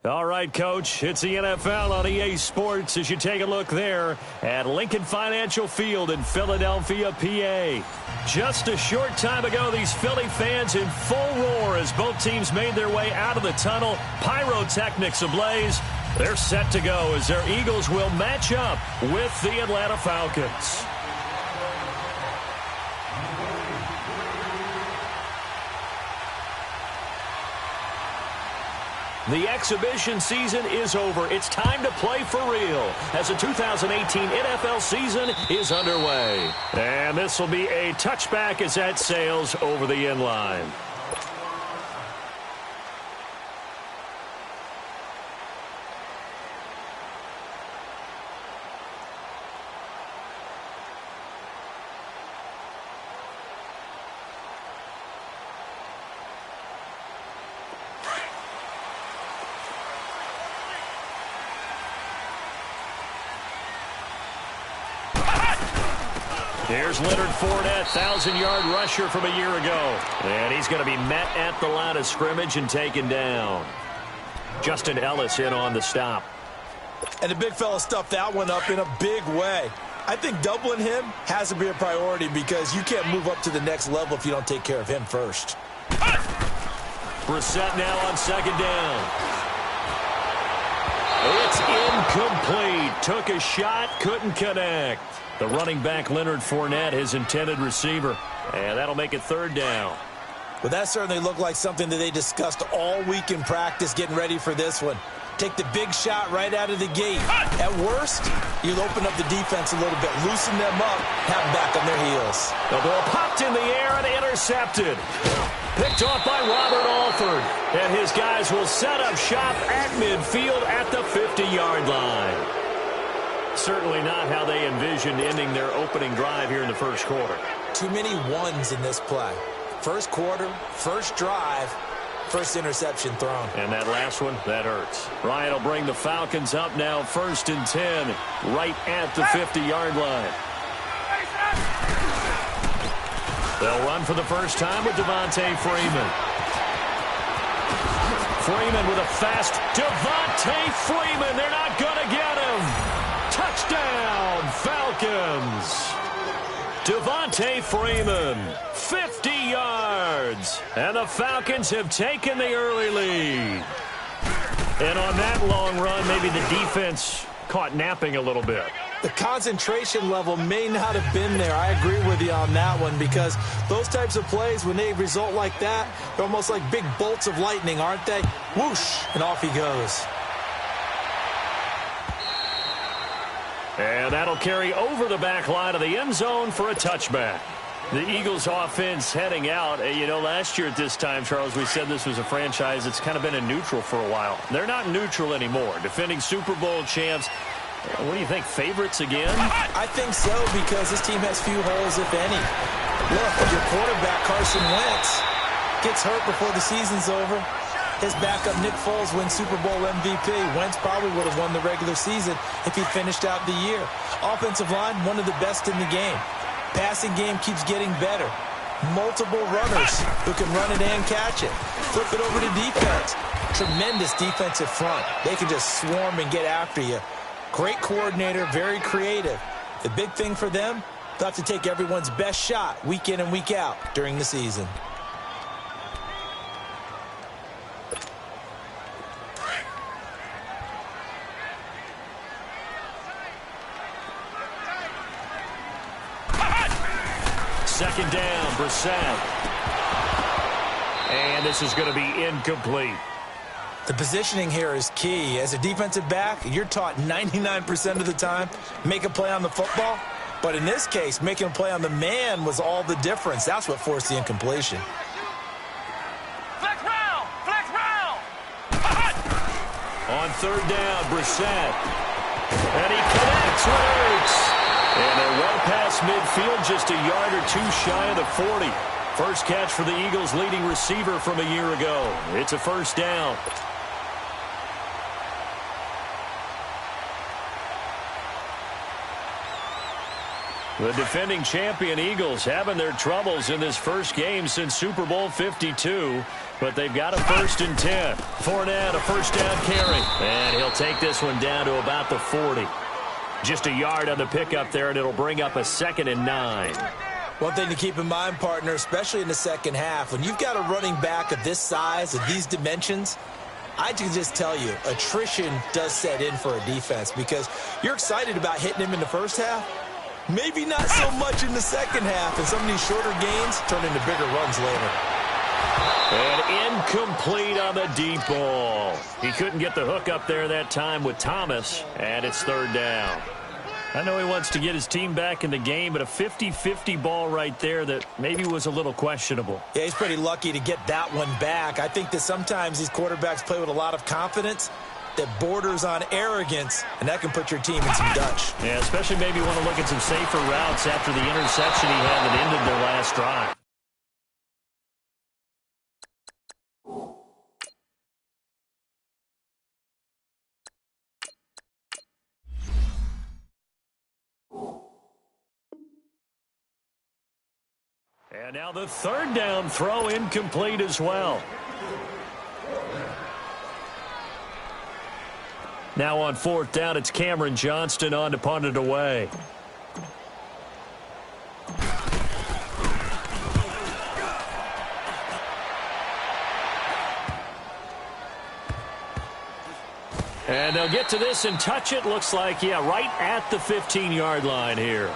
All right, Coach, it's the NFL on EA Sports as you take a look there at Lincoln Financial Field in Philadelphia, PA. Just a short time ago, these Philly fans in full roar as both teams made their way out of the tunnel. Pyrotechnics ablaze. They're set to go as their Eagles will match up with the Atlanta Falcons. The exhibition season is over. It's time to play for real as the 2018 NFL season is underway. And this will be a touchback as that sails over the end line. Here's Leonard Fournette, 1,000-yard rusher from a year ago. And he's going to be met at the line of scrimmage and taken down. Justin Ellis in on the stop. And the big fella stuffed that one up in a big way. I think doubling him has to be a priority because you can't move up to the next level if you don't take care of him first. Brissett now on second down. It's incomplete. Took a shot, couldn't connect. The running back, Leonard Fournette, his intended receiver. And that'll make it third down. Well, that certainly looked like something that they discussed all week in practice getting ready for this one. Take the big shot right out of the gate. At worst, you'll open up the defense a little bit, loosen them up, have them back on their heels. The ball popped in the air and intercepted. Picked off by Robert Alford. And his guys will set up shop at midfield at the 50-yard line. Certainly not how they envisioned ending their opening drive here in the first quarter. Too many ones in this play. First quarter, first drive, first interception thrown. And that last one, that hurts. Ryan will bring the Falcons up now, 1st and 10, right at the 50-yard line. They'll run for the first time with Devontae Freeman. Freeman with a fast Devontae Freeman. They're not going to get him. Touchdown, Falcons. Devontae Freeman, 50 yards. And the Falcons have taken the early lead. And on that long run, maybe the defense caught napping a little bit. The concentration level may not have been there. I agree with you on that one because those types of plays, when they result like that, they're almost like big bolts of lightning, aren't they? Whoosh, and off he goes. And that'll carry over the back line of the end zone for a touchback. The Eagles offense heading out. You know, last year at this time, Charles, we said this was a franchise that's kind of been in neutral for a while. They're not neutral anymore. Defending Super Bowl champs. What do you think, favorites again? I think so because this team has few holes, if any. Look, your quarterback, Carson Wentz, gets hurt before the season's over. His backup, Nick Foles, wins Super Bowl MVP. Wentz probably would have won the regular season if he finished out the year. Offensive line, one of the best in the game. Passing game keeps getting better. Multiple runners who can run it and catch it. Flip it over to defense. Tremendous defensive front. They can just swarm and get after you. Great coordinator, very creative. The big thing for them, they'll have to take everyone's best shot week in and week out during the season. Second down, Brissett. And this is going to be incomplete. The positioning here is key. As a defensive back, you're taught 99% of the time, make a play on the football. But in this case, making a play on the man was all the difference. That's what forced the incompletion. Flex round! Flex round! On third down, Brissett. And he connects with Ertz. And they're well past midfield, just a yard or two shy of the 40. First catch for the Eagles' leading receiver from a year ago. It's a first down. The defending champion Eagles having their troubles in this first game since Super Bowl 52. but they've got a 1st and 10. Fournette, a first down carry. And he'll take this one down to about the 40. Just a yard on the pickup there, and it'll bring up a 2nd and 9. One thing to keep in mind, partner, especially in the second half, when you've got a running back of this size, of these dimensions, I can just tell you, attrition does set in for a defense because you're excited about hitting him in the first half. Maybe not so much in the second half, and some of these shorter gains turn into bigger runs later. And incomplete on the deep ball. He couldn't get the hook up there that time with Thomas, and it's 3rd down. I know he wants to get his team back in the game, but a 50-50 ball right there that maybe was a little questionable. Yeah, he's pretty lucky to get that one back. I think that sometimes these quarterbacks play with a lot of confidence that borders on arrogance, and that can put your team in some Dutch. Yeah, especially maybe want to look at some safer routes after the interception he had that ended their last drive. And now the 3rd down throw incomplete as well. Now on 4th down, it's Cameron Johnston on to punt it away. And they'll get to this and touch it. Looks like, yeah, right at the 15-yard line here.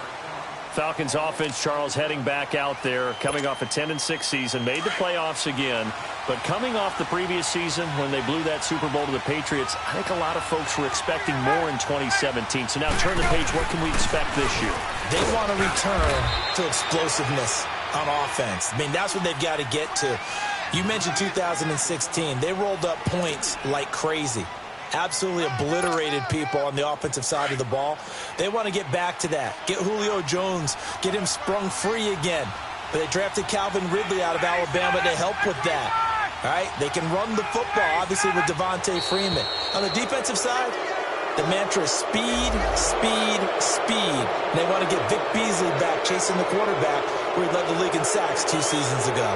Falcons offense, Charles, heading back out there, coming off a 10-6 season, made the playoffs again, but coming off the previous season when they blew that Super Bowl to the Patriots, I think a lot of folks were expecting more in 2017. So now turn the page, what can we expect this year? They want to return to explosiveness on offense. I mean, that's what they've got to get to. You mentioned 2016. They rolled up points like crazy. Absolutely obliterated people on the offensive side of the ball. They want to get back to that. Get Julio Jones, get him sprung free again. But they drafted Calvin Ridley out of Alabama to help with that. All right, they can run the football, obviously, with Devontae Freeman. On the defensive side, the mantra is speed, speed, speed. And they want to get Vic Beasley back chasing the quarterback where he led the league in sacks 2 seasons ago.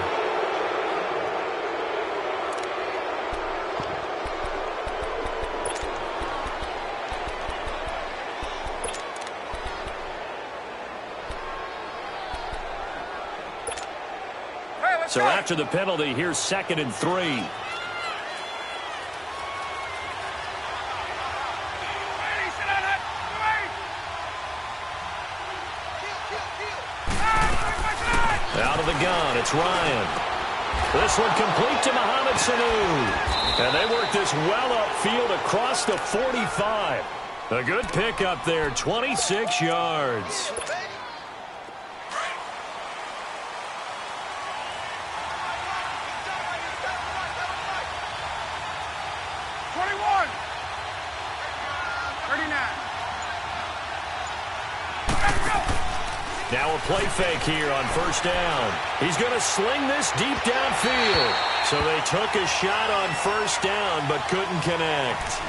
So after the penalty, here's 2nd and 3. Out of the gun, it's Ryan. This one complete to Mohamed Sanu. And they work this well upfield across the 45. A good pickup there, 26 yards. Now a play fake here on 1st down. He's going to sling this deep downfield. So they took a shot on 1st down but couldn't connect.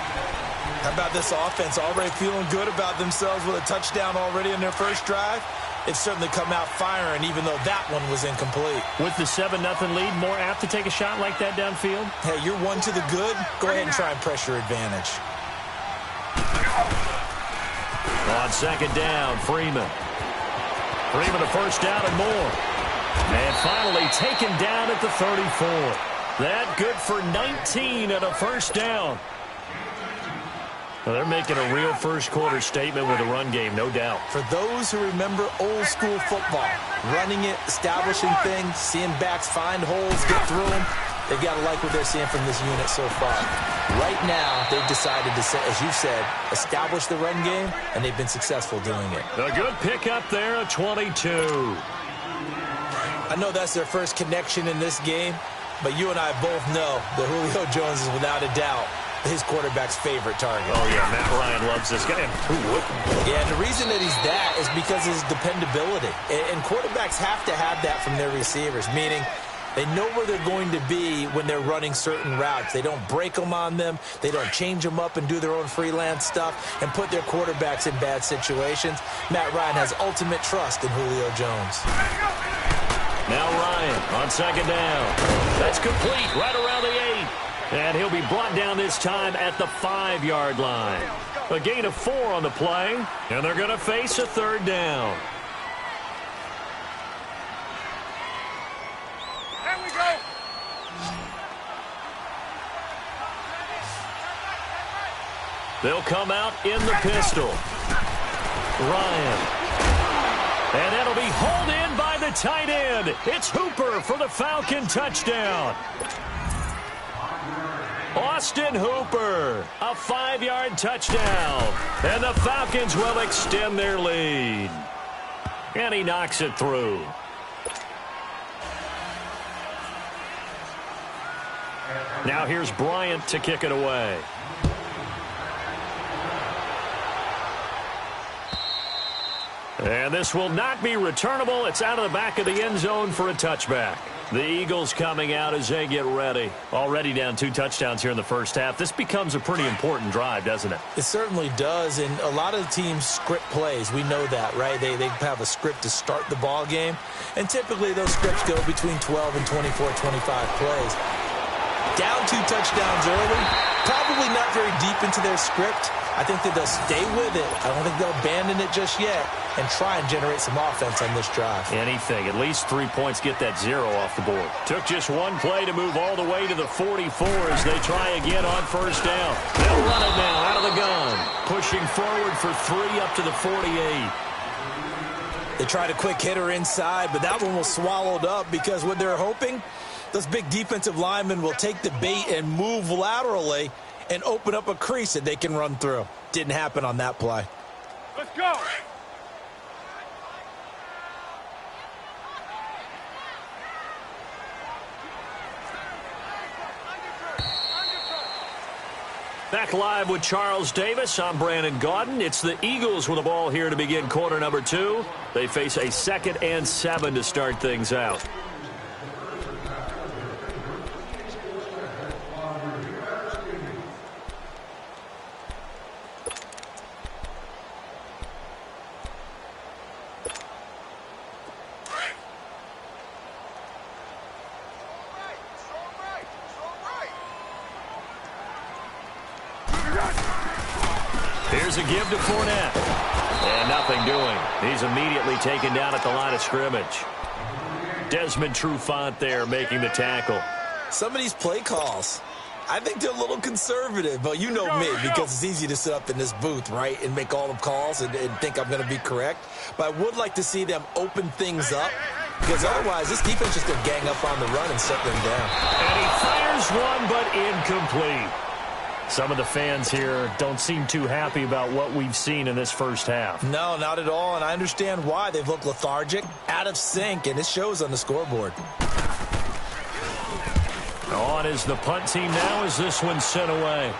How about this offense already feeling good about themselves with a touchdown already in their first drive? It's certainly come out firing even though that one was incomplete. With the 7-0 lead, more apt to take a shot like that downfield? Hey, you're one to the good. Go ahead and try and press your advantage. On 2nd down, Freeman. Freeman a 1st down and more. And finally taken down at the 34. That good for 19 and a 1st down. Well, they're making a real first-quarter statement with a run game, no doubt. For those who remember old-school football, running it, establishing things, seeing backs find holes, get through them, they've got to like what they're seeing from this unit so far. Right now, they've decided to, as you said, establish the run game, and they've been successful doing it. A good pickup there at 22. I know that's their first connection in this game, but you and I both know that Julio Jones is without a doubt his quarterback's favorite target. Oh, yeah, Matt Ryan loves this guy. Who wouldn't? Yeah, and the reason that he's that is because of his dependability. And quarterbacks have to have that from their receivers, meaning they know where they're going to be when they're running certain routes. They don't break them on them. They don't change them up and do their own freelance stuff and put their quarterbacks in bad situations. Matt Ryan has ultimate trust in Julio Jones. Now Ryan on second down. That's complete right around the 8. And he'll be brought down this time at the 5-yard line. A gain of 4 on the play, and they're going to face a third down. There we go. They'll come out in the pistol. Ryan. And that'll be hauled in by the tight end. It's Hooper for the Falcon touchdown. Austin Hooper, a 5-yard touchdown. And the Falcons will extend their lead. And he knocks it through. Now here's Bryant to kick it away. And this will not be returnable. It's out of the back of the end zone for a touchback. The Eagles coming out as they get ready. Already down 2 touchdowns here in the first half. This becomes a pretty important drive, doesn't it? It certainly does, and a lot of the teams script plays. We know that, right? They have a script to start the ball game, and typically those scripts go between 12 and 24, 25 plays. Down 2 touchdowns early, probably not very deep into their script. I think that they'll stay with it. I don't think they'll abandon it just yet and try and generate some offense on this drive. Anything. At least 3 points, get that 0 off the board. Took just 1 play to move all the way to the 44 as they try again on first down. They'll run it now out of the gun. Pushing forward for 3 up to the 48. They tried a quick hitter inside, but that one was swallowed up because what they're hoping, those big defensive linemen will take the bait and move laterally and open up a crease that they can run through. Didn't happen on that play. Let's go. Back live with Charles Davis. I'm Brandon Gaudin. It's the Eagles with the ball here to begin quarter number 2. They face a 2nd and 7 to start things out. Here's a give to Fournette. And nothing doing. He's immediately taken down at the line of scrimmage. Desmond Trufant there making the tackle. Some of these play calls, I think they're a little conservative, but you know me, because it's easy to sit up in this booth, right, and make all the calls and think I'm going to be correct. But I would like to see them open things up, because otherwise this defense is going to gang up on the run and shut them down. And he fires one, but incomplete. Some of the fans here don't seem too happy about what we've seen in this first half. No, not at all, and I understand why. They've looked lethargic, out of sync, and it shows on the scoreboard. On is the punt team now as this one's sent away.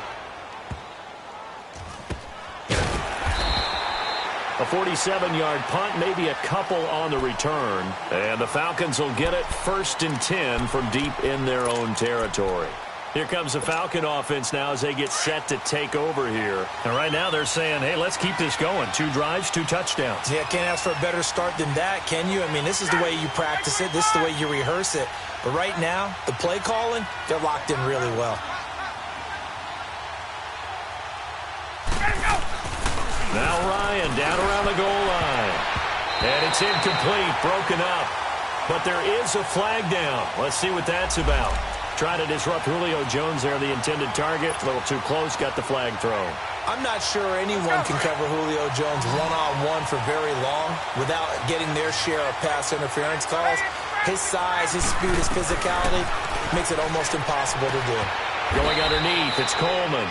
A 47-yard punt, maybe a couple on the return. And the Falcons will get it 1st and 10 from deep in their own territory. Here comes the Falcon offense now as they get set to take over here. And right now they're saying, hey, let's keep this going. 2 drives, 2 touchdowns. Yeah, can't ask for a better start than that, can you? I mean, this is the way you practice it. This is the way you rehearse it. But right now, the play calling, they're locked in really well. Now Ryan down around the goal line. And it's incomplete, broken up. But there is a flag down. Let's see what that's about. Trying to disrupt Julio Jones there, the intended target. A little too close, got the flag thrown. I'm not sure anyone can cover Julio Jones one-on-one for very long without getting their share of pass interference calls. His size, his speed, his physicality makes it almost impossible to do. Going underneath, it's Coleman.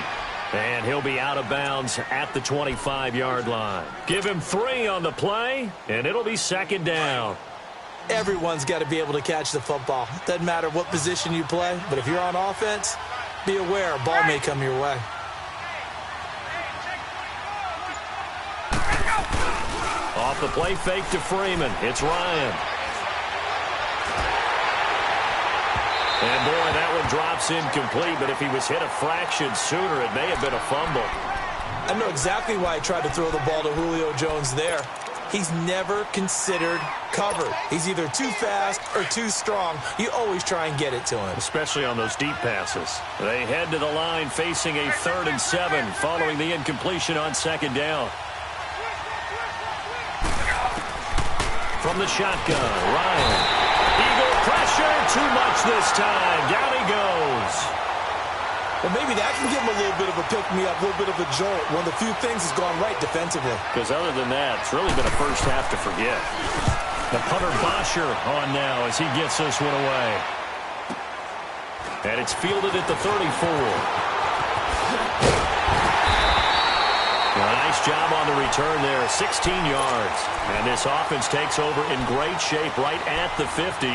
And he'll be out of bounds at the 25-yard line. Give him 3 on the play, and it'll be 2nd down. Everyone's got to be able to catch the football. Doesn't matter what position you play, but if you're on offense, be aware a ball may come your way. Off the play fake to Freeman. It's Ryan. And boy, that one drops incomplete, but if he was hit a fraction sooner, it may have been a fumble. I know exactly why he tried to throw the ball to Julio Jones there. he's never considered covered. He's either too fast or too strong. You always try and get it to him. Especially on those deep passes. They head to the line facing a 3rd and 7 following the incompletion on 2nd down. From the shotgun, Ryan. Eagle pressure, too much this time. Down he goes. Well, maybe that can give him a little bit of a pick-me-up, a little bit of a jolt. One of the few things has gone right defensively. Because other than that, it's really been a first half to forget. The punter Bosher on now as he gets this one away. And it's fielded at the 34. Nice job on the return there, 16 yards. And this offense takes over in great shape right at the 50,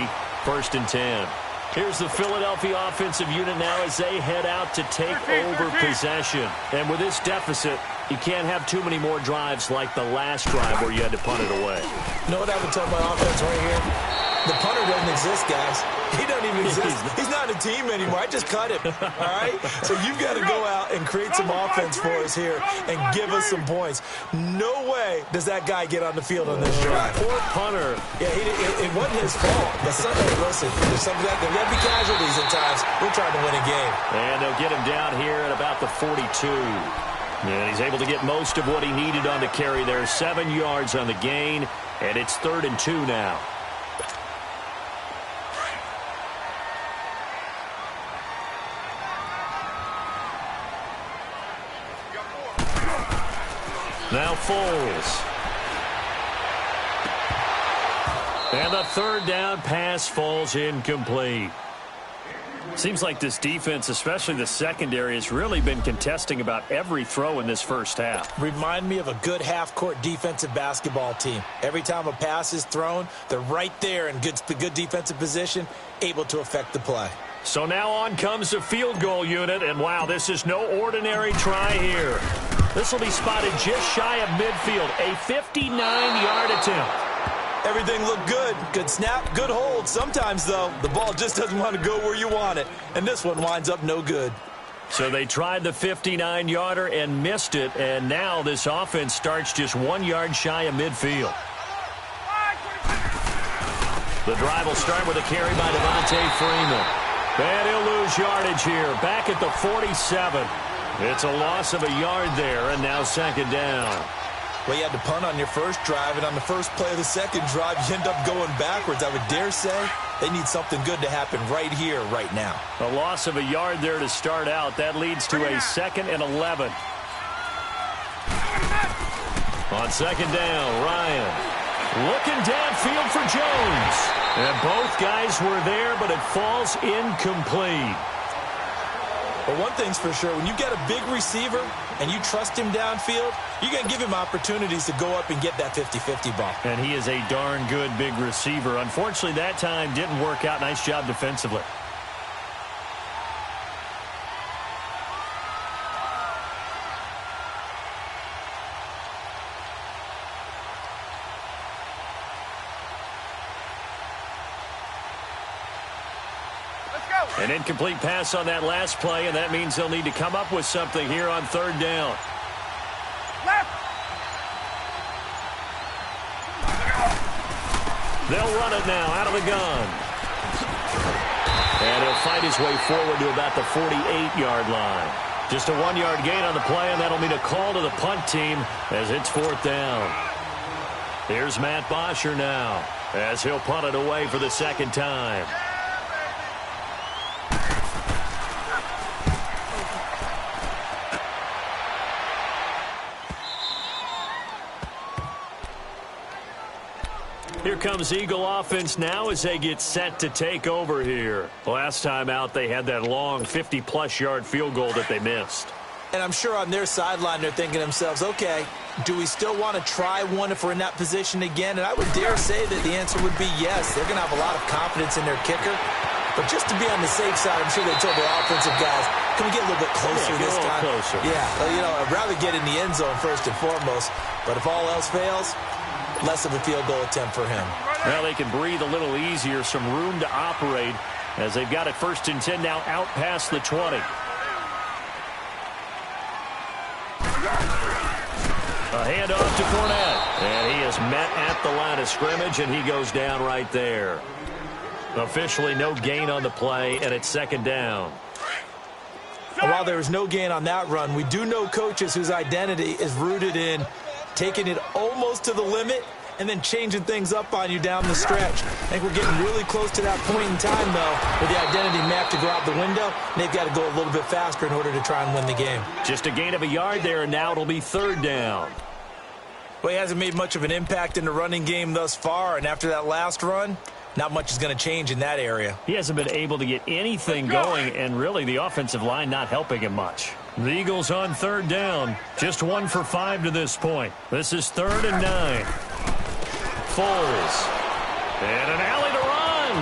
1st and 10. Here's the Philadelphia offensive unit now as they head out to take over possession. And with this deficit, you can't have too many more drives like the last drive where you had to punt it away. You know what I would tell my offense right here? The punter doesn't exist, guys. He doesn't even exist. He's not a team anymore. I just cut him, all right? So you've got to go out and create some offense for us here and give us some points. No way does that guy get on the field on this drive. Poor punter. Yeah, it wasn't his fault. But listen, there's something that there'll be casualties at times. We're trying to win a game. And they'll get him down here at about the 42. And he's able to get most of what he needed on the carry there. 7 yards on the gain, and it's 3rd and 2 now. Now Foles. And the 3rd down pass falls incomplete. Seems like this defense, especially the secondary, has really been contesting about every throw in this first half. Remind me of a good half-court defensive basketball team. Every time a pass is thrown, they're right there in good defensive position, able to affect the play. So now on comes the field goal unit, and wow, this is no ordinary try here. This will be spotted just shy of midfield, a 59-yard attempt. Everything looked good. Good snap, good hold. Sometimes, though, the ball just doesn't want to go where you want it, and this one winds up no good. So they tried the 59-yarder and missed it, and now this offense starts just 1 yard shy of midfield. The drive will start with a carry by Devontae Freeman. And he'll lose yardage here, back at the 47. It's a loss of a yard there, and now 2nd down. Well, you had to punt on your first drive, and on the first play of the second drive, you end up going backwards. I would dare say they need something good to happen right here, right now. A loss of a yard there to start out. That leads to a 2nd and 11. On 2nd down, Ryan looking downfield for Jones. And both guys were there, but it falls incomplete. But one thing's for sure, when you get a big receiver and you trust him downfield, you're going to give him opportunities to go up and get that 50-50 ball. And he is a darn good big receiver. Unfortunately, that time didn't work out. Nice job defensively. An incomplete pass on that last play, and that means they'll need to come up with something here on 3rd down. Left. They'll run it now out of the gun. And he'll fight his way forward to about the 48-yard line. Just a 1 yard gain on the play, and that'll mean a call to the punt team as it's 4th down. Here's Matt Bosher now as he'll punt it away for the 2nd time. Here comes Eagle offense now as they get set to take over here. Last time out, they had that long 50-plus yard field goal that they missed. And I'm sure on their sideline they're thinking to themselves, okay, do we still want to try one if we're in that position again? And I would dare say that the answer would be yes. They're going to have a lot of confidence in their kicker. But just to be on the safe side, I'm sure they told their offensive guys, can we get a little bit closer this time? Closer. Yeah, you know, I'd rather get in the end zone first and foremost. But if all else fails, less of a field goal attempt for him. Well, they can breathe a little easier, some room to operate as they've got it 1st and 10 now out past the 20. A handoff to Fournette. And he is met at the line of scrimmage, and he goes down right there. Officially no gain on the play, and it's second down. And while there was no gain on that run, we do know coaches whose identity is rooted in taking it almost to the limit and then changing things up on you down the stretch. I think we're getting really close to that point in time, though, where the identity map to go out the window, and they've got to go a little bit faster in order to try and win the game. Just a gain of a yard there, and now it'll be third down. Well, he hasn't made much of an impact in the running game thus far, and after that last run, not much is going to change in that area. He hasn't been able to get anything going, and really the offensive line not helping him much. The Eagles on third down. Just 1 for 5 to this point. This is 3rd and 9. Foles. And an alley to run.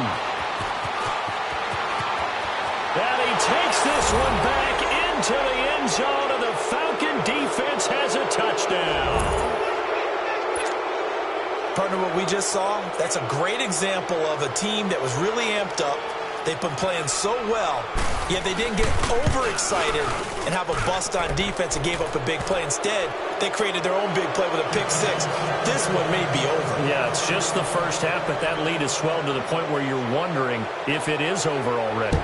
And he takes this one back into the end zone, and the Falcon defense has a touchdown. Partner, what we just saw, that's a great example of a team that was really amped up. They've been playing so well, yet they didn't get overexcited and have a bust on defense and gave up a big play. Instead, they created their own big play with a pick six. This one may be over. Yeah, it's just the first half, but that lead has swelled to the point where you're wondering if it is over already.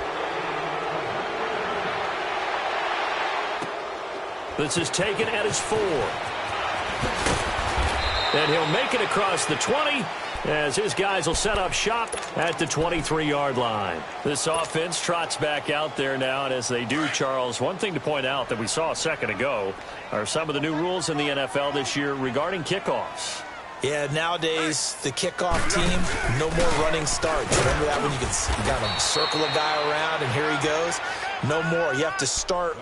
This is taken at his 4. And he'll make it across the 20 as his guys will set up shop at the 23-yard line. This offense trots back out there now, and as they do, Charles, one thing to point out that we saw a second ago are some of the new rules in the NFL this year regarding kickoffs. Yeah, nowadays, the kickoff team, no more running starts. Remember that when you got to circle a guy around, and here he goes? No more. You have to start,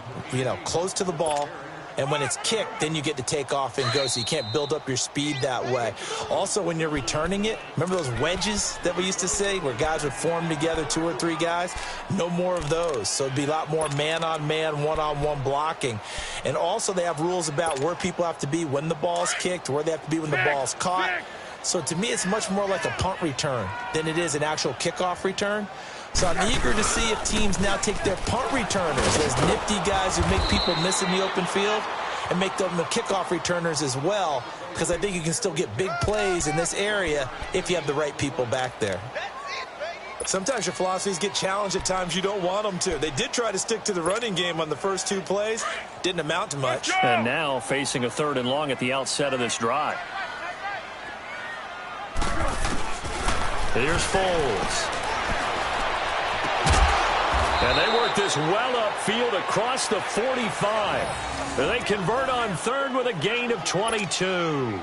close to the ball. And when it's kicked, then you get to take off and go, so you can't build up your speed that way. Also, when you're returning it, remember those wedges that we used to say where guys would form together, 2 or 3 guys? No more of those. So it'd be a lot more man-on-man, one-on-one blocking. And also they have rules about where people have to be when the ball's kicked, where they have to be when the ball's caught. So to me, it's much more like a punt return than it is an actual kickoff return. So I'm eager to see if teams now take their punt returners, those nifty guys who make people miss in the open field, and make them the kickoff returners as well, because I think you can still get big plays in this area if you have the right people back there. Sometimes your philosophies get challenged at times you don't want them to. They did try to stick to the running game on the first 2 plays. Didn't amount to much. And now facing a 3rd and long at the outset of this drive. Here's Foles. And they work this well upfield across the 45. And they convert on 3rd with a gain of 22.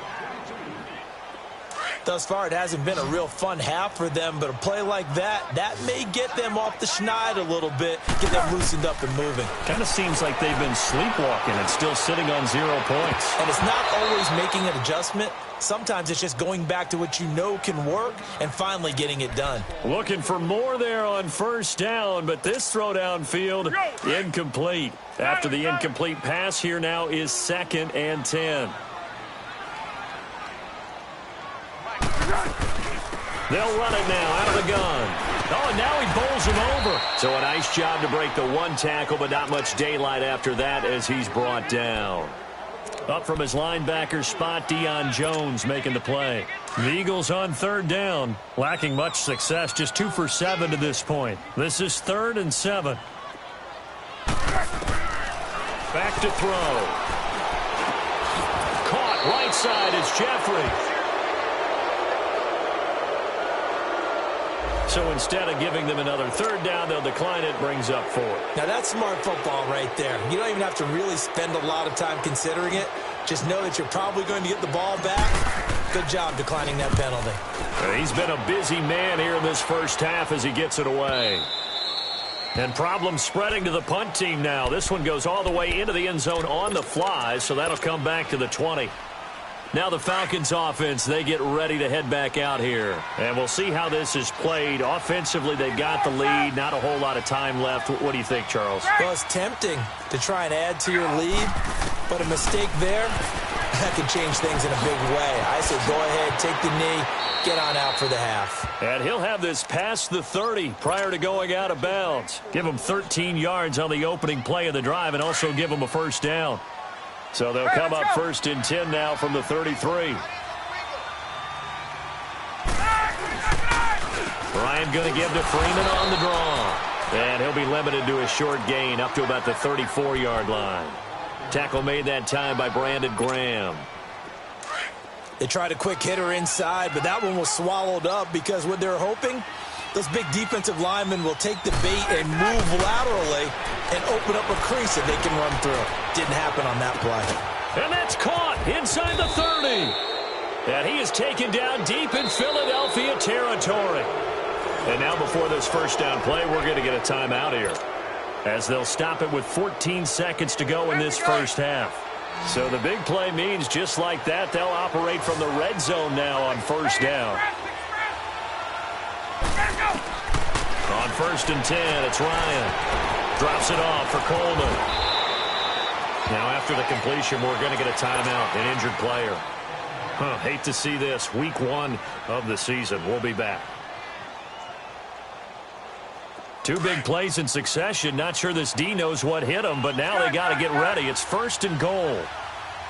Thus far, it hasn't been a real fun half for them, but a play like that may get them off the schneid a little bit, get them loosened up and moving. Kind of seems like they've been sleepwalking and still sitting on 0 points. And it's not always making an adjustment. Sometimes it's just going back to what you know can work and finally getting it done. Looking for more there on 1st down, but this throw downfield incomplete. After the incomplete pass, here now is 2nd and 10. They'll run it now out of the gun. Oh, and now he bowls him over. So a nice job to break the 1 tackle, but not much daylight after that as he's brought down. Up from his linebacker spot, Deion Jones making the play. The Eagles on 3rd down, lacking much success, just 2 for 7 to this point. This is 3rd and 7. Back to throw. Caught right side is Jeffrey. So instead of giving them another 3rd down, they'll decline it, brings up 4. Now that's smart football right there. You don't even have to really spend a lot of time considering it. Just know that you're probably going to get the ball back. Good job declining that penalty. He's been a busy man here in this first half as he gets it away. And problems spreading to the punt team now. This one goes all the way into the end zone on the fly, so that'll come back to the 20. Now the Falcons offense, they get ready to head back out here. And we'll see how this is played. Offensively, they've got the lead. Not a whole lot of time left. What do you think, Charles? Well, it's tempting to try and add to your lead, but a mistake there, that can change things in a big way. I say go ahead, take the knee, get on out for the half. And he'll have this past the 30 prior to going out of bounds. Give him 13 yards on the opening play of the drive and also give him a 1st down. So they'll come up 1st and 10 now from the 33. Bryant going to give to Freeman on the draw. And he'll be limited to a short gain up to about the 34-yard line. Tackle made that time by Brandon Graham. They tried a quick hitter inside, but that one was swallowed up because what they're hoping, those big defensive linemen will take the bait and move laterally and open up a crease that they can run through. Didn't happen on that play. And that's caught inside the 30. And he is taken down deep in Philadelphia territory. And now before this first down play, we're going to get a timeout here, as they'll stop it with 14 seconds to go in this first half. So the big play means just like that, they'll operate from the red zone now on first down. On 1st and 10, it's Ryan. Drops it off for Coleman. Now after the completion, we're going to get a timeout, an injured player. Hate to see this. Week 1 of the season. We'll be back. 2 big plays in succession. Not sure this D knows what hit him, but now they got to get ready. It's 1st and goal.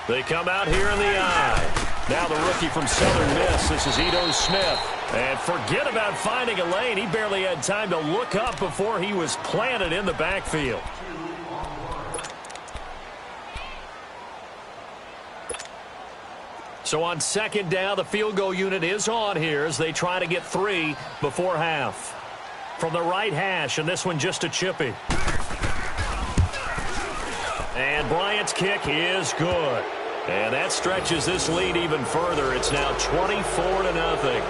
They come out here in the I. Now the rookie from Southern Miss. This is Ito Smith. And forget about finding a lane. He barely had time to look up before he was planted in the backfield. So on 2nd down, the field goal unit is on here as they try to get 3 before half. From the right hash, and this one just a chippy. And Bryant's kick is good. And that stretches this lead even further. It's now 24-0.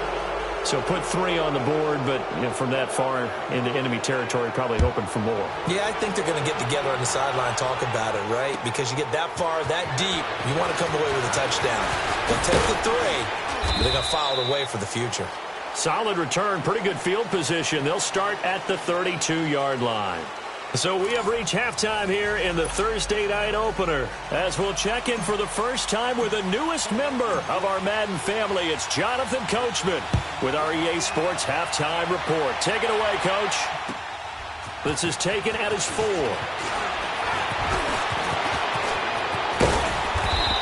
So put 3 on the board, but from that far into enemy territory, probably hoping for more. Yeah, I think they're going to get together on the sideline and talk about it, right? Because you get that far, that deep, you want to come away with a touchdown. They'll take the 3, but they're going to file it away for the future. Solid return, pretty good field position. They'll start at the 32-yard line. So we have reached halftime here in the Thursday night opener, as we'll check in for the first time with the newest member of our Madden family. It's Jonathan Coachman with our EA Sports Halftime Report. Take it away, Coach. This is taken at his 4.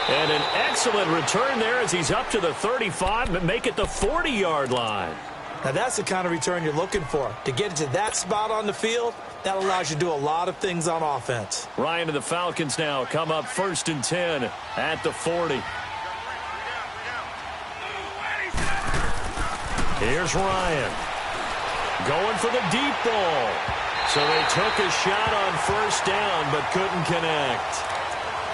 And an excellent return there as he's up to the 35 and make it the 40-yard line. Now that's the kind of return you're looking for. To get to that spot on the field, that allows you to do a lot of things on offense. Ryan and the Falcons now come up 1st and 10 at the 40. Here's Ryan. Going for the deep ball. So they took a shot on 1st down but couldn't connect.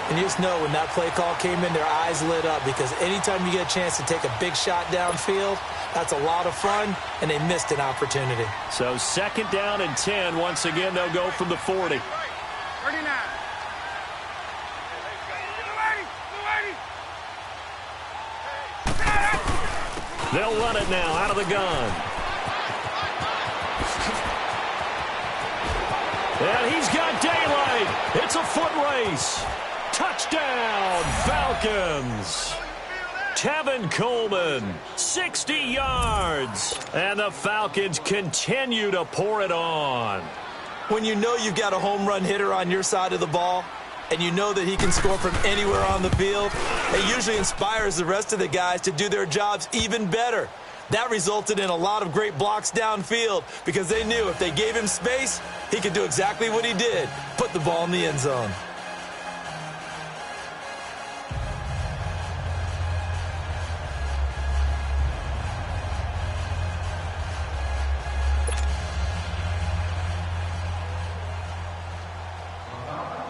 And you just know when that play call came in, their eyes lit up, because anytime you get a chance to take a big shot downfield, that's a lot of fun, and they missed an opportunity. So 2nd down and 10. Once again, they'll go from the 40. 39. They'll run it now out of the gun. And he's got daylight. It's a foot race. Touchdown, Falcons. Tevin Coleman, 60 yards. And the Falcons continue to pour it on. When you know you've got a home run hitter on your side of the ball, and you know that he can score from anywhere on the field, it usually inspires the rest of the guys to do their jobs even better. That resulted in a lot of great blocks downfield because they knew if they gave him space, he could do exactly what he did, put the ball in the end zone.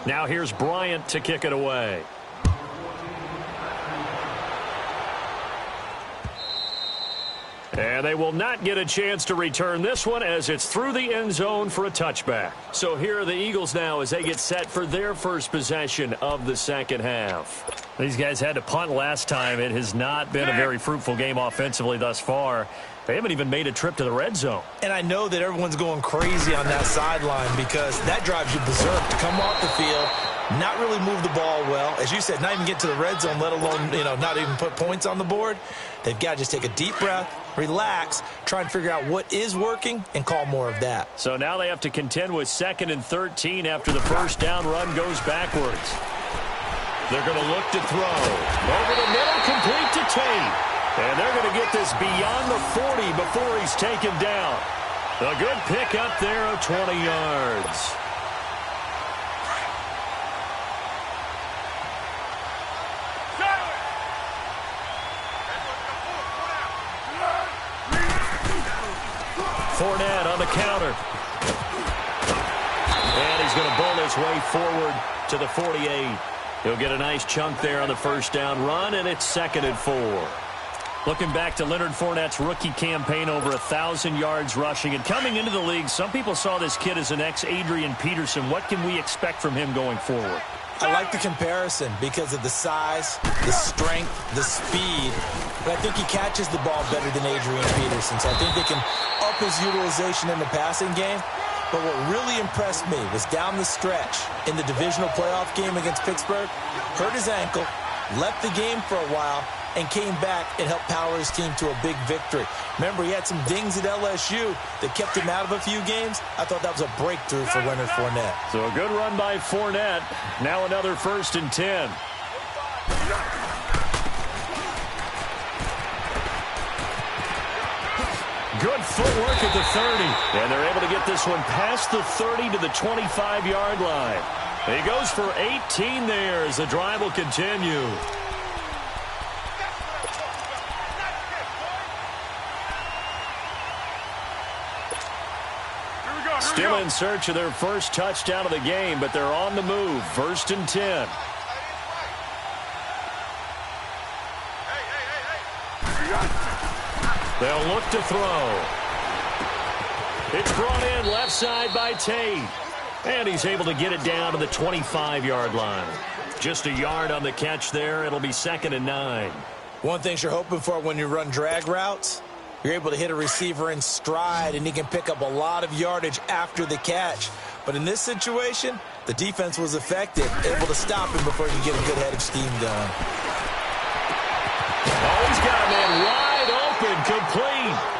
Now here's Bryant to kick it away. And they will not get a chance to return this one as it's through the end zone for a touchback. So here are the Eagles now as they get set for their first possession of the second half. These guys had to punt last time. It has not been a very fruitful game offensively thus far. They haven't even made a trip to the red zone. And I know that everyone's going crazy on that sideline because that drives you berserk to come off the field, not really move the ball well. As you said, not even get to the red zone, let alone, not even put points on the board. They've got to just take a deep breath, relax, try and figure out what is working, and call more of that. So now they have to contend with 2nd and 13 after the first down run goes backwards. They're going to look to throw. Over the middle, complete to Tate. And they're going to get this beyond the 40 before he's taken down. A good pick up there of 20 yards. Fournette on the counter. And he's going to bowl his way forward to the 48. He'll get a nice chunk there on the first down run, and it's 2nd and 4. Looking back to Leonard Fournette's rookie campaign, over 1,000 yards rushing. And coming into the league, some people saw this kid as an ex-Adrian Peterson. What can we expect from him going forward? I like the comparison because of the size, the strength, the speed. But I think he catches the ball better than Adrian Peterson. So I think they can up his utilization in the passing game. But what really impressed me was down the stretch in the divisional playoff game against Pittsburgh, hurt his ankle, left the game for a while, and came back and helped power his team to a big victory. Remember, he had some dings at LSU that kept him out of a few games. I thought that was a breakthrough for Leonard Fournette. So a good run by Fournette. Now another 1st and 10. Good footwork at the 30. And they're able to get this one past the 30 to the 25-yard line. He goes for 18 there as the drive will continue. Still in search of their first touchdown of the game, but they're on the move. 1st and 10. They'll look to throw. It's brought in left side by Tate. And he's able to get it down to the 25-yard line. Just a yard on the catch there. It'll be 2nd and 9. One thing you're hoping for when you run drag routes, you're able to hit a receiver in stride, and he can pick up a lot of yardage after the catch. But in this situation, the defense was effective, able to stop him before he could get a good head of steam going. Oh, he's got a man wide open, complete.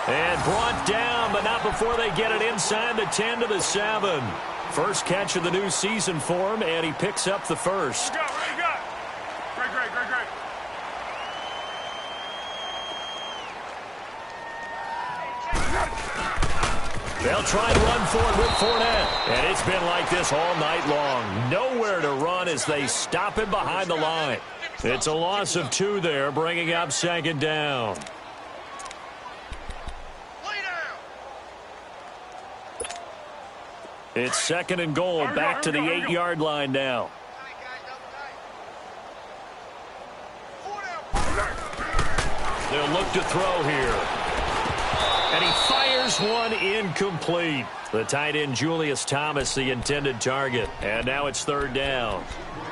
And brought down, but not before they get it inside the 10 to the 7. First catch of the new season for him, and he picks up the first. Great. They'll try and run for it with Fournette. And it's been like this all night long. Nowhere to run as they stop him behind the line. It's a loss of 2 there, bringing up 2nd down. It's 2nd and goal, back to the 8-yard line now. They'll look to throw here. And he fires one incomplete. The tight end, Julius Thomas, the intended target. And now it's 3rd down.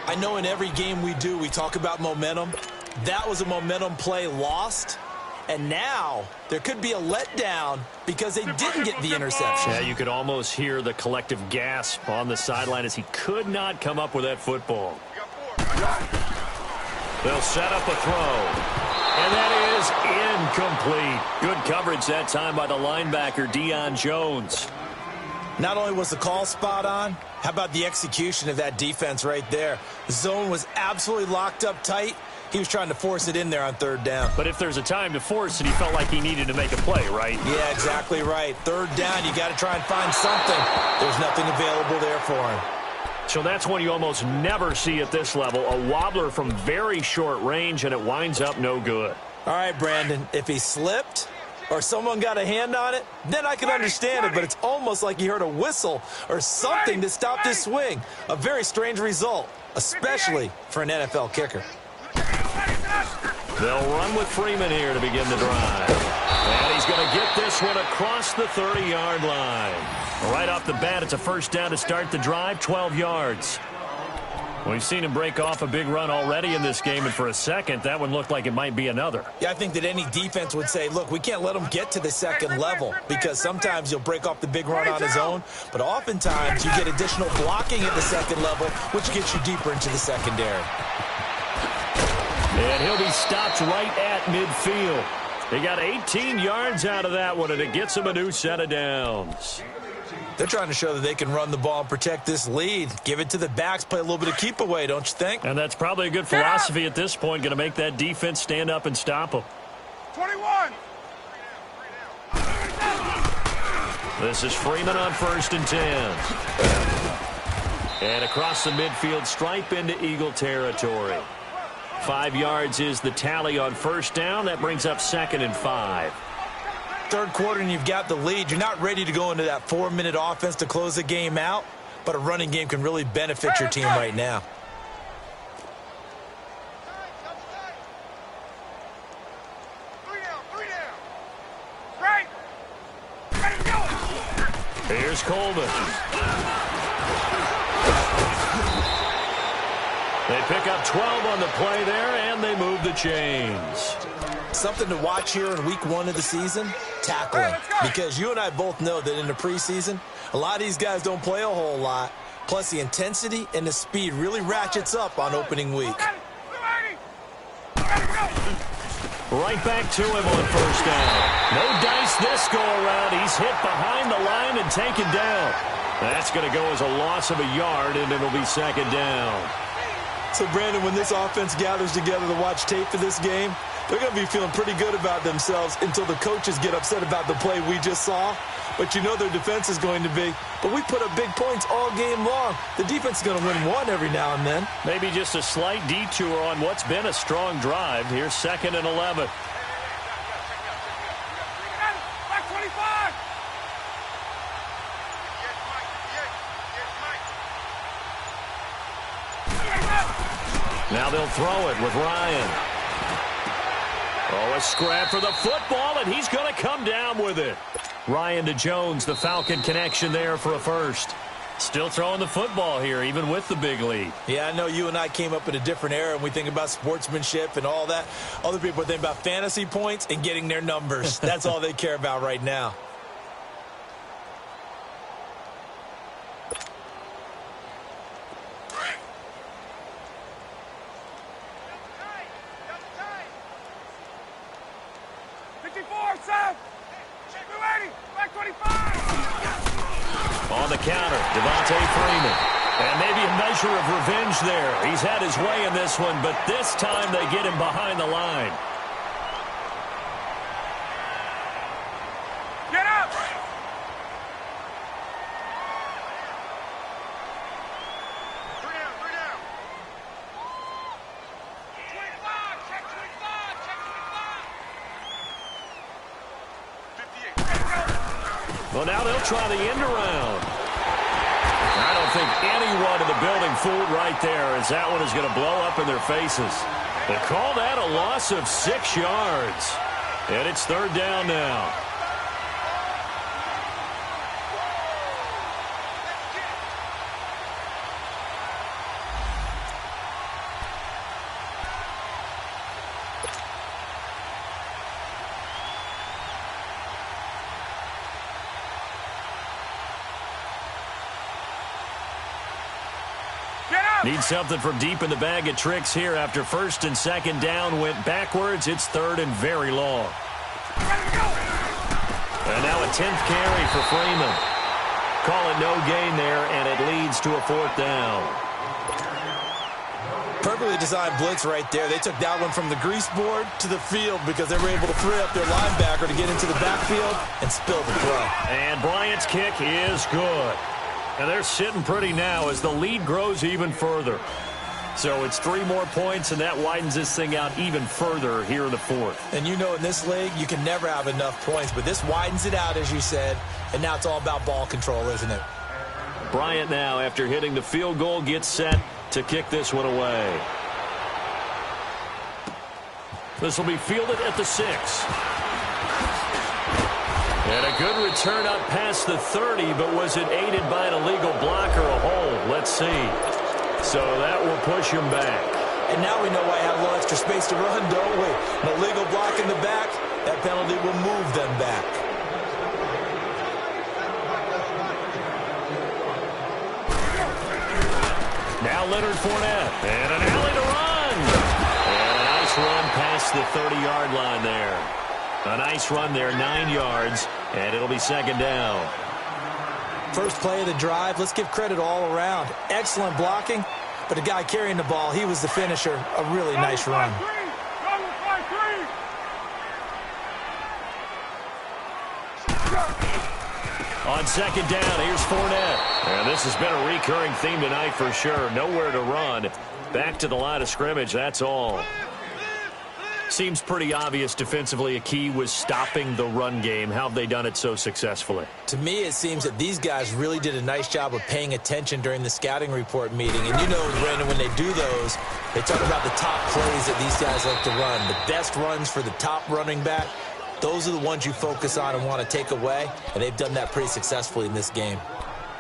I know in every game we do, we talk about momentum. That was a momentum play lost. And now there could be a letdown because they didn't get the interception. Yeah, you could almost hear the collective gasp on the sideline as he could not come up with that football. They'll set up a throw. And that is incomplete. Good coverage that time by the linebacker, Deion Jones. Not only was the call spot on, how about the execution of that defense right there? The zone was absolutely locked up tight. He was trying to force it in there on 3rd down. But if there's a time to force it, he felt like he needed to make a play, right? Yeah, exactly right. 3rd down, you got to try and find something. There's nothing available there for him. So that's one you almost never see at this level. A wobbler from very short range, and it winds up no good. All right, Brandon, if he slipped or someone got a hand on it, then I can understand it. But it's almost like he heard a whistle or something that stopped his swing. A very strange result, especially for an NFL kicker. They'll run with Freeman here to begin the drive. And he's going to get this one across the 30-yard line. Right off the bat, it's a 1st down to start the drive, 12 yards. We've seen him break off a big run already in this game, and for a second, that one looked like it might be another. Yeah, I think that any defense would say, look, we can't let him get to the 2nd level because sometimes he'll break off the big run on his own, but oftentimes you get additional blocking at the 2nd level, which gets you deeper into the secondary. And he'll be stopped right at midfield. He got 18 yards out of that one, and it gets him a new set of downs. They're trying to show that they can run the ball and protect this lead. Give it to the backs, play a little bit of keep away, don't you think? And that's probably a good philosophy at this point, going to make that defense stand up and stop them. 21. This is Freeman on 1st and 10. And across the midfield stripe into Eagle territory. 5 yards is the tally on 1st down. That brings up 2nd and 5. Third quarter and you've got the lead. You're not ready to go into that 4-minute offense to close the game out, but a running game can really benefit your team right now. Here's Coleman. They pick up 12 on the play there, and they move the chains. Something to watch here in week 1 of the season, tackling. Because you and I both know that in the preseason, a lot of these guys don't play a whole lot. Plus, the intensity and the speed really ratchets up on opening week. Right back to him on 1st down. No dice this go-around. He's hit behind the line and taken down. That's going to go as a loss of a yard, and it'll be 2nd down. So, Brandon, when this offense gathers together to watch tape for this game, they're going to be feeling pretty good about themselves until the coaches get upset about the play we just saw. But you know their defense is going to be. But we put up big points all game long. The defense is going to win one every now and then. Maybe just a slight detour on what's been a strong drive. Here's 2nd and 11. Back 25. Now they'll throw it with Ryan. Oh, a scrap for the football, and he's going to come down with it. Ryan to Jones, the Falcon connection there for a first. Still throwing the football here, even with the big lead. Yeah, I know you and I came up in a different era, and we think about sportsmanship and all that. Other people think about fantasy points and getting their numbers. That's all they care about right now. On the counter, Devontae Freeman. And maybe a measure of revenge there. He's had his way in this one, but this time they get him behind the line. Get up! Three down. 25, check 25. Well, now they'll try the end around. I don't think anyone in the building fooled right there, as that one is going to blow up in their faces. They call that a loss of 6 yards. And it's 3rd down now. Need something from deep in the bag of tricks here after 1st and 2nd down went backwards. It's 3rd and very long. And now a 10th carry for Freeman. Call it no gain there, and it leads to a 4th down. Perfectly designed blitz right there. They took that one from the grease board to the field because they were able to free up their linebacker to get into the backfield and spill the throw. And Bryant's kick is good. And they're sitting pretty now as the lead grows even further. So it's 3 more points, and that widens this thing out even further here in the 4th. And you know in this league, you can never have enough points, but this widens it out, as you said, and now it's all about ball control, isn't it? Bryant now, after hitting the field goal, gets set to kick this one away. This will be fielded at the 6. And a good return up past the 30, but was it aided by an illegal block or a hold? Let's see. So that will push him back. And now we know why I have a little extra space to run, don't we? An illegal block in the back, that penalty will move them back. Now Leonard Fournette, and an alley to run. And a nice run past the 30-yard line there. A nice run there, 9 yards, and it'll be 2nd down. First play of the drive, let's give credit all around. Excellent blocking, but the guy carrying the ball, he was the finisher. A really nice run. On second down, here's Fournette. And this has been a recurring theme tonight for sure. Nowhere to run. Back to the line of scrimmage, that's all. Seems pretty obvious defensively a key was stopping the run game. How have they done it so successfully? To me, it seems that these guys really did a nice job of paying attention during the scouting report meeting. And you know, Brandon, when they do those, they talk about the top plays that these guys like to run. The best runs for the top running back. Those are the ones you focus on and want to take away, and they've done that pretty successfully in this game.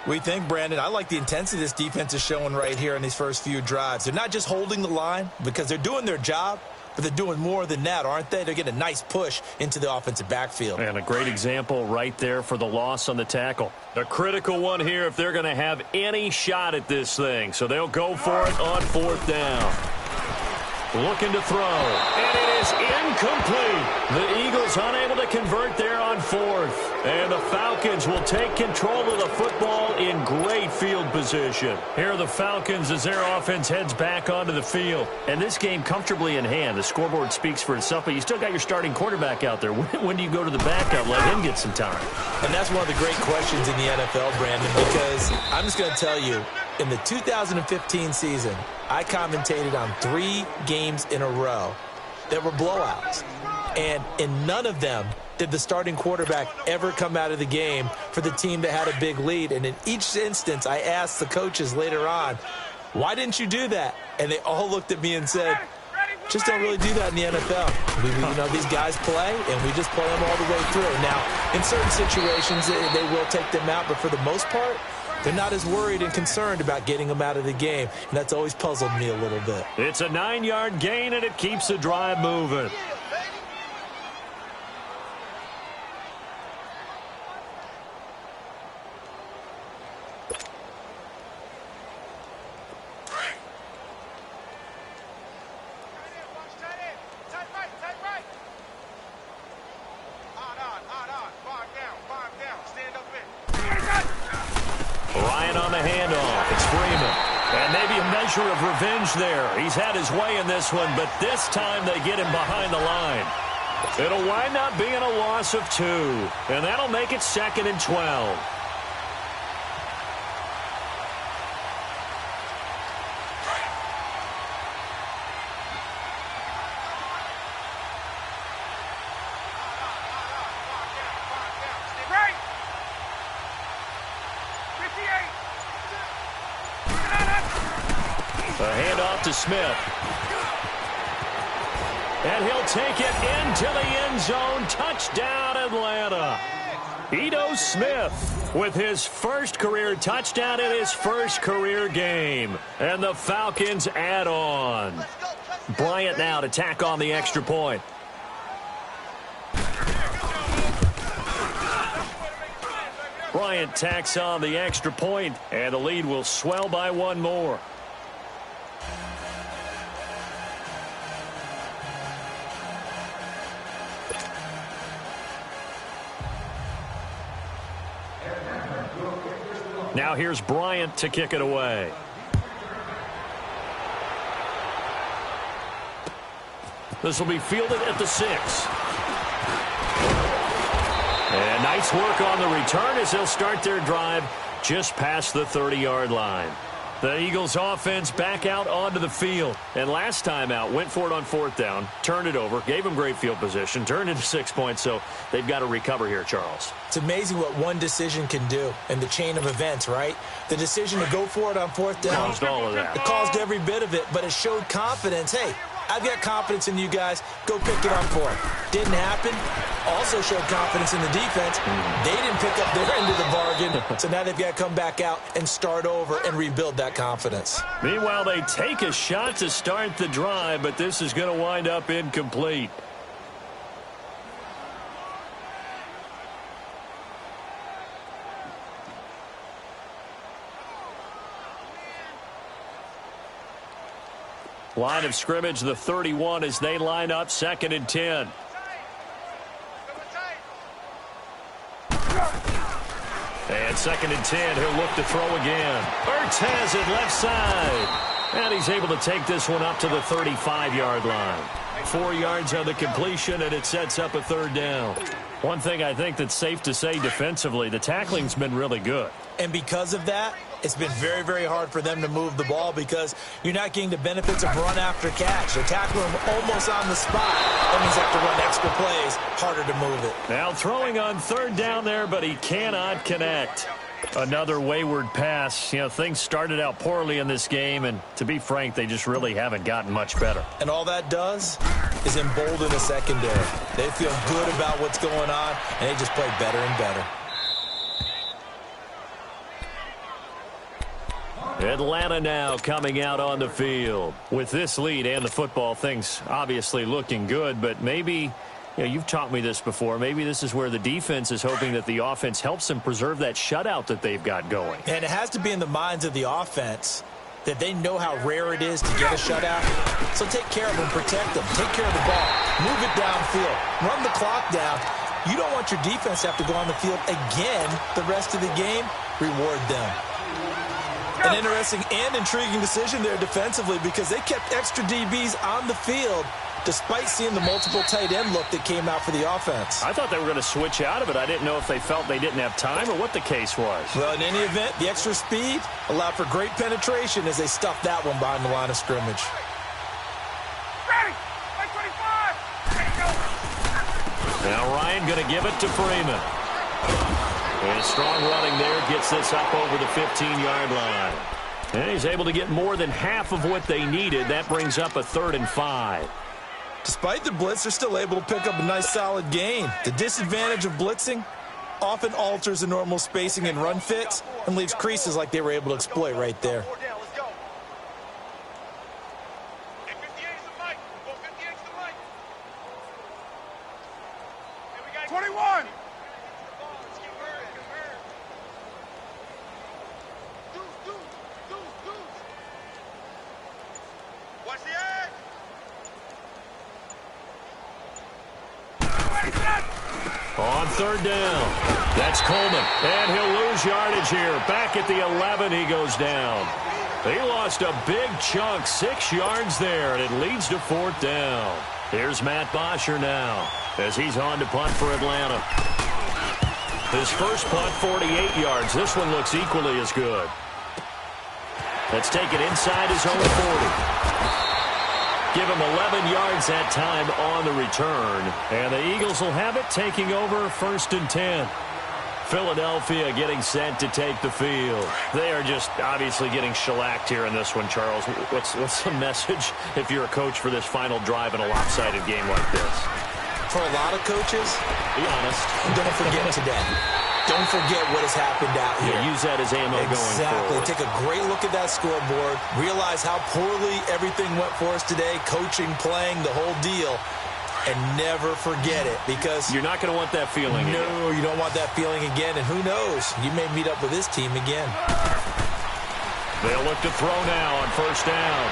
We think, Brandon, I like the intensity this defense is showing right here in these first few drives. They're not just holding the line because they're doing their job, but they're doing more than that, aren't they? They're getting a nice push into the offensive backfield. And a great example right there for the loss on the tackle. A critical one here if they're going to have any shot at this thing. So they'll go for it on fourth down. Looking to throw, and it is incomplete. The Eagles unable to convert there on fourth. And the Falcons will take control of the football in great field position. Here are the Falcons as their offense heads back onto the field. And this game comfortably in hand. The scoreboard speaks for itself, but you still got your starting quarterback out there. When do you go to the backup, let him get some time? And that's one of the great questions in the NFL, Brandon, because I'm just going to tell you, in the 2015 season, I commentated on 3 games in a row that were blowouts. And in none of them did the starting quarterback ever come out of the game for the team that had a big lead. And in each instance, I asked the coaches later on, why didn't you do that? And they all looked at me and said, just don't really do that in the NFL. You know, these guys play, and we just play them all the way through. Now, in certain situations, they will take them out, but for the most part, they're not as worried and concerned about getting them out of the game, and that's always puzzled me a little bit. It's a 9-yard gain, and it keeps the drive moving. Of revenge there. He's had his way in this one, but this time they get him behind the line. It'll wind up being a loss of 2, and that'll make it 2nd and 12. A handoff to Smith. And he'll take it into the end zone. Touchdown, Atlanta. Ito Smith with his first career touchdown in his first career game. And the Falcons add on. Bryant now to tack on the extra point. Bryant tacks on the extra point, and the lead will swell by 1 more. Now here's Bryant to kick it away. This will be fielded at the 6. And nice work on the return as they'll start their drive just past the 30-yard line. The Eagles offense back out onto the field. And last time out, went for it on 4th down, turned it over, gave them great field position, turned into 6 points, so they've got to recover here, Charles. It's amazing what one decision can do in the chain of events, right? The decision to go for it on 4th down. Caused all of that. It caused every bit of it, but it showed confidence. Hey, I've got confidence in you guys. Go pick it on 4th. Didn't happen. Also showed confidence in the defense. They didn't pick up their end of the bargain, so now they've got to come back out and start over and rebuild that confidence. Meanwhile, they take a shot to start the drive, but this is going to wind up incomplete. Line of scrimmage, the 31 as they line up 2nd and 10. And And 2nd and 10, he'll look to throw again. Ertz has it left side. And he's able to take this one up to the 35-yard line. 4 yards on the completion, and it sets up a 3rd down. One thing I think that's safe to say defensively, the tackling's been really good. And because of that, it's been very, very hard for them to move the ball because you're not getting the benefits of run after catch. They're tackling him almost on the spot. That means they have to run extra plays, harder to move it. Now throwing on 3rd down there, but he cannot connect. Another wayward pass. You know, things started out poorly in this game, and to be frank, they just really haven't gotten much better. And all that does is embolden the secondary. They feel good about what's going on, and they just play better and better. Atlanta now coming out on the field. With this lead and the football, things obviously looking good, but maybe, you know, you've taught me this before, maybe this is where the defense is hoping that the offense helps them preserve that shutout that they've got going. And it has to be in the minds of the offense that they know how rare it is to get a shutout. So take care of them, protect them, take care of the ball, move it downfield, run the clock down. You don't want your defense to have to go on the field again the rest of the game. Reward them. An interesting and intriguing decision there defensively because they kept extra DBs on the field despite seeing the multiple tight end look that came out for the offense. I thought they were going to switch out of it. I didn't know if they felt they didn't have time or what the case was. Well, in any event, the extra speed allowed for great penetration as they stuffed that one behind the line of scrimmage. Ready! Like 25! Ready, go! Now Ryan going to give it to Freeman. And strong running there gets this up over the 15-yard line. And he's able to get more than half of what they needed. That brings up a 3rd and 5. Despite the blitz, they're still able to pick up a nice solid gain. The disadvantage of blitzing often alters the normal spacing and run fits and leaves creases like they were able to exploit right there. 4 down, let's go. Hey, 58's the mic. Go 58's the mic. Here we got 21. Watch the edge. On 3rd down, that's Coleman, and he'll lose yardage here. Back at the 11, he goes down. He lost a big chunk, 6 yards there, and it leads to 4th down. Here's Matt Bosher now as he's on to punt for Atlanta. His first punt, 48 yards. This one looks equally as good. Let's take it inside his own 40. Give him 11 yards that time on the return. And the Eagles will have it, taking over 1st and 10. Philadelphia getting set to take the field. They are just obviously getting shellacked here in this one, Charles. What's the message if you're a coach for this final drive in a lopsided game like this? For a lot of coaches, be honest, don't forget today. Don't forget what has happened out here. Yeah, use that as ammo going forward. Exactly. Take a great look at that scoreboard. Realize how poorly everything went for us today. Coaching, playing, the whole deal. And never forget it because you're not going to want that feeling again. No, you don't want that feeling again. And who knows? You may meet up with this team again. They'll look to throw now on 1st down.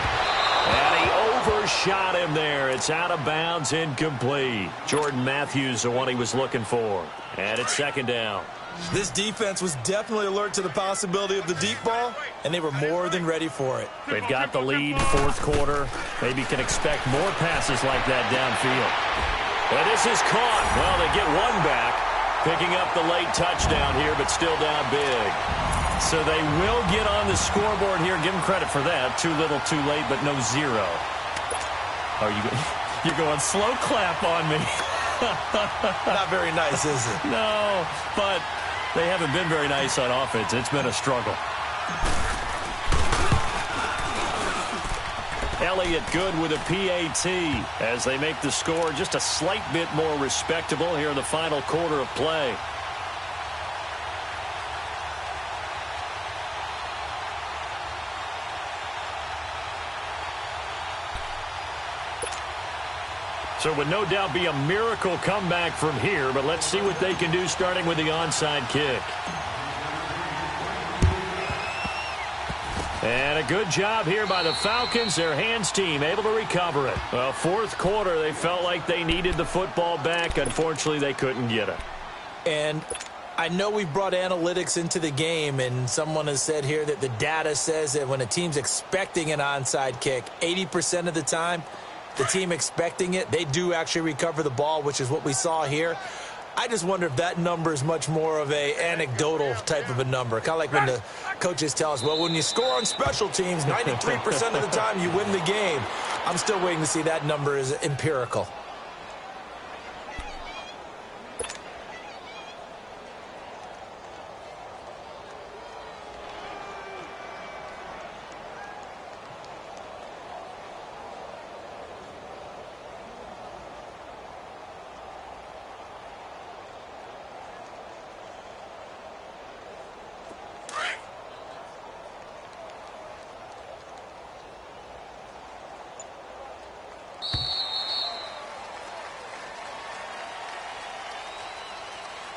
And he overshot him there. It's out of bounds, incomplete. Jordan Matthews, the one he was looking for. And it's 2nd down. This defense was definitely alert to the possibility of the deep ball, and they were more than ready for it. They've got the lead, 4th quarter. Maybe can expect more passes like that downfield. And this is caught. Well, they get one back, picking up the late touchdown here, but still down big. So they will get on the scoreboard here. Give them credit for that. Too little, too late, but no 0. Oh, you're going slow clap on me. Not very nice, is it? No, but they haven't been very nice on offense. It's been a struggle. Elliott good with a PAT as they make the score just a slight bit more respectable here in the final quarter of play. So it would no doubt be a miracle comeback from here, but let's see what they can do starting with the onside kick. And a good job here by the Falcons, their hands team, able to recover it. Well, 4th quarter, they felt like they needed the football back. Unfortunately, they couldn't get it. And I know we've brought analytics into the game, and someone has said here that the data says that when a team's expecting an onside kick, 80% of the time, the team expecting it, they do actually recover the ball, which is what we saw here. I just wonder if that number is much more of a anecdotal type of a number. Kind of like when the coaches tell us, well, when you score on special teams, 93% of the time you win the game. I'm still waiting to see that number is empirical.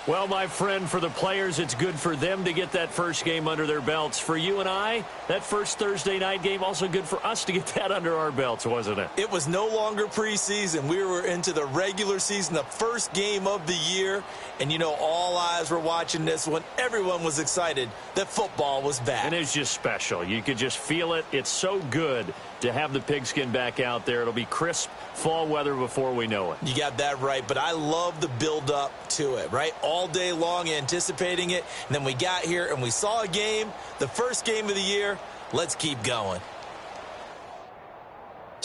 Well, my friend, for the players, it's good for them to get that first game under their belts. For you and I, that first Thursday night game, also good for us to get that under our belts, wasn't it? It was no longer preseason. We were into the regular season, the first game of the year. And, you know, all eyes were watching this when everyone was excited that football was back. And it's just special. You could just feel it. It's so good to have the pigskin back out there. It'll be crisp fall weather before we know it. You got that right, but I love the build-up to it, right? All day long anticipating it, and then we got here and we saw a game, the first game of the year. Let's keep going.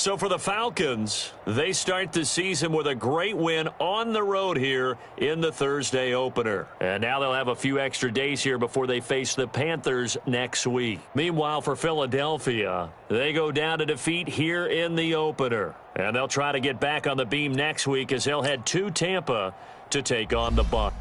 So for the Falcons, they start the season with a great win on the road here in the Thursday opener. And now they'll have a few extra days here before they face the Panthers next week. Meanwhile, for Philadelphia, they go down to defeat here in the opener. And they'll try to get back on the beam next week as they'll head to Tampa to take on the Bucs.